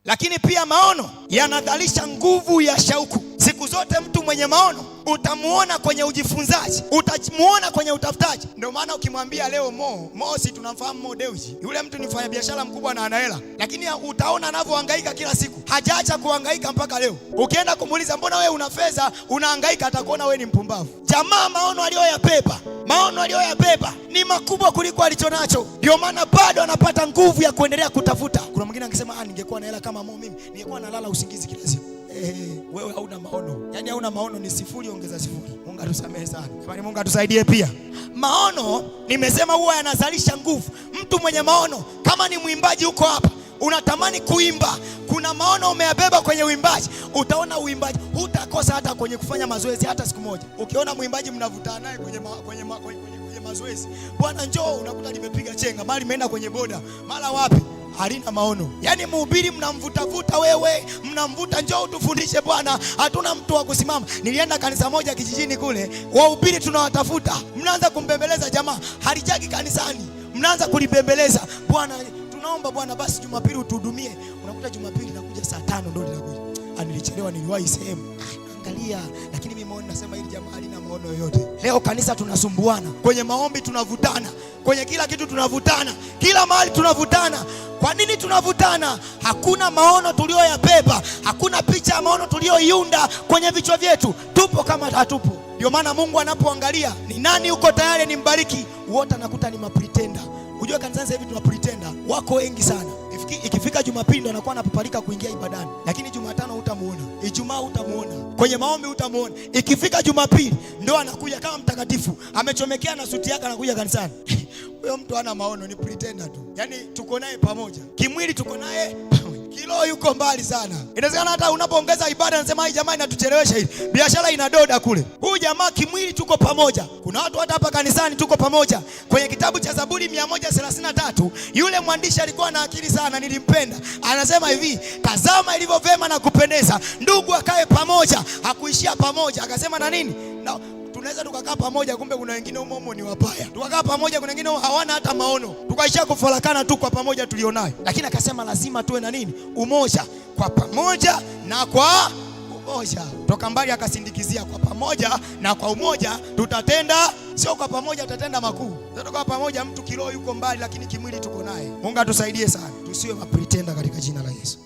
Lakini pia maono yanadhalisha nguvu ya shauku. Siku zote mtu mwenye maono utamuona kwenye ujifunzaji, utamuona kwenye utafutaji. Ndio maana ukimwambia leo Mo, si tunamfahamu Mo Dewji, yule mtu ni mfanyabiashara mkubwa na ana hela, lakini utaona anavyohangaika kila siku, hajaacha kuhangaika mpaka leo. Ukienda kumuuliza mbona wewe una fedha unahangaika, atakuona wewe ni mpumbavu. Jamaa maono aliyoyabeba ni makubwa kuliko alichonacho, ndio maana bado anapata nguvu ya kuendelea kutafuta. Kuna mwingine angesema ningekuwa na hela kama Mo, mimi ningekuwa nalala usingizi kila siku. Wewe hauna maono. Yaani hauna maono ni sifuri ongeza sifuri. Mungu atusamehe sana. Jamani, Mungu atusaidie pia. Maono nimesema huwa yanazalisha nguvu. Mtu mwenye maono, kama ni mwimbaji uko hapa, unatamani kuimba, kuna maono umeyabeba kwenye uimbaji, utaona uimbaji hutakosa hata kwenye kufanya mazoezi hata siku moja. Ukiona mwimbaji mnavutana naye kwenye mazoezi, bwana njoo, unakuta limepiga chenga, mali imeenda kwenye boda, mara wapi, halina maono. Yaani mhubiri mnamvuta wewe, mnamvuta njoo utufundishe bwana, hatuna mtu wa kusimama. Nilienda kanisa moja kijijini kule, wahubiri tunawatafuta, mnaanza kumbembeleza jamaa, halijagi kanisani, mnaanza kulibembeleza, bwana tunaomba bwana basi Jumapili utuhudumie. Unakuta Jumapili nakuja saa 5 ndio linakuja. Nilichelewa, niliwahi sehemu. Angalia, lakini mimi maono nasema hili jamaa halina maono yoyote. Leo kanisa tunasumbuana, kwenye maombi tunavutana, kwenye kila kitu tunavutana, kila mahali tunavutana. Kwa nini tunavutana? Hakuna maono tulioyabeba, hakuna picha ya maono tulioiunda kwenye vichwa vyetu. Tupo kama hatupo. Ndio maana Mungu anapoangalia ni nani uko tayari nimbariki, wote anakuta ni mapretender. Unajua kanisa sasa hivi tuna pretender wako wengi sana. Ikifika Jumapili ndo anakuwa anapapalika kuingia ibadani, lakini Jumatano hutamuona, Ijumaa hutamuona, kwenye maombi hutamuona. Ikifika Jumapili ndo anakuja kama mtakatifu, amechomekea na suti yake, anakuja kanisani. Huyo mtu hana maono, ni pretender tu. Yaani tuko naye pamoja, kimwili tuko naye pamoja, kilo yuko mbali sana. Inawezekana hata unapoongeza ibada anasema hii jamaa inatuchelewesha, hili biashara inadoda kule. Huyu jamaa kimwili tuko pamoja. Kuna watu hata hapa kanisani tuko pamoja. Kwenye kitabu cha Zaburi 133 yule mwandishi alikuwa na akili sana, nilimpenda. Anasema hivi, tazama ilivyo vema na kupendeza ndugu akae pamoja. Hakuishia pamoja, akasema na nini? Na tunaweza tukakaa pamoja, kumbe kuna wengine umomo ni wabaya. Tukakaa pamoja, kuna wengine hawana hata maono, tukaishia kufarakana tu kwa pamoja tulionayo. Lakini akasema lazima tuwe na nini? Umoja. Kwa pamoja na kwa umoja. Toka mbali akasindikizia kwa pamoja na kwa umoja tutatenda, sio kwa pamoja tutatenda makuu. Kwa pamoja mtu kilo yuko mbali, lakini kimwili tuko naye. Mungu atusaidie sana tusiwe mapretender katika jina la Yesu.